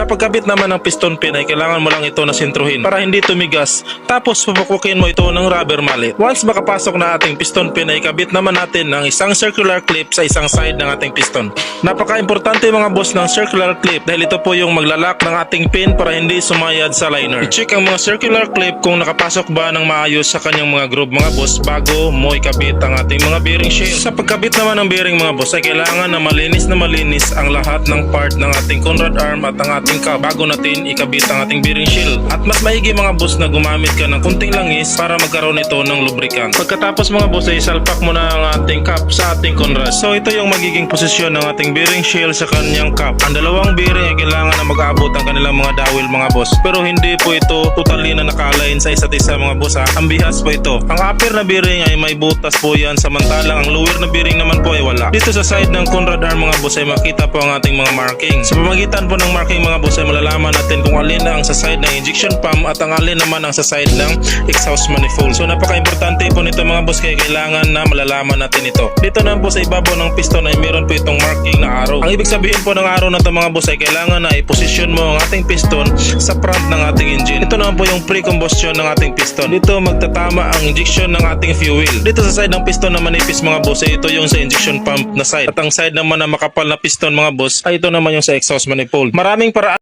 Sa pagkabit naman ng piston pin ay kailangan mo lang ito na sintruhin para hindi tumigas, tapos pupukpukin mo ito ng rubber mallet. Once makapasok na ating piston pin ay kabit naman natin ng isang circular clip sa isang side ng ating piston. Napaka-importante mga boss ng circular clip dahil ito po yung maglalak ng ating pin para hindi sumayad sa liner. I-check ang mga circular clip kung nakapasok ba ng maayos sa kanyang mga groove mga boss bago mo ikabit ang ating mga bearing shell. Sa pagkabit naman ng bearing mga boss ay kailangan na malinis ang lahat ng part ng ating Conrad arm at ang ating cap bago natin ikabit ang ating bearing shell. At mas maigi mga boss na gumamit ka ng kunting langis para magkaroon ito ng lubricant. Pagkatapos mga boss ay salpak mo na ang ating cap sa ating Conrad. So ito yung magiging posisyon ng ating bearing shell sa kanyang cap. Ang dalawang bearing ay kailangan na mag-aabot ang kanilang mga dowel mga boss. Pero hindi po ito totally na naka-align sa isa't isa mga boss ha. Ang bihas po ito. Ang upper na bearing ay may butas po yan, samantalang ang lower na bearing naman po ay wala. Dito sa side ng Conrad arm mga boss ay makita po ang ating mga marking. Sa pamagitan po ng marking mga boss ay malalaman natin kung alin ang sa side ng injection pump at ang alin naman ang sa side ng exhaust manifold. So napaka-importante po nito mga boss kaya kailangan na malalaman natin ito. Dito naman po sa ibabaw ng piston ay meron po itong marking na arrow. Ang ibig sabihin po ng arrow na ito mga boss ay kailangan na i-position mo ang ating piston sa front ng ating engine. Ito naman po yung pre-combustion ng ating piston. Dito magtatama ang injection ng ating fuel. Dito sa side ng piston na manipis mga boss ay ito yung sa injection pump na side. At ang side naman na makapal na piston mga boss ay ito naman yung sa exhaust manifold. Maraming paraan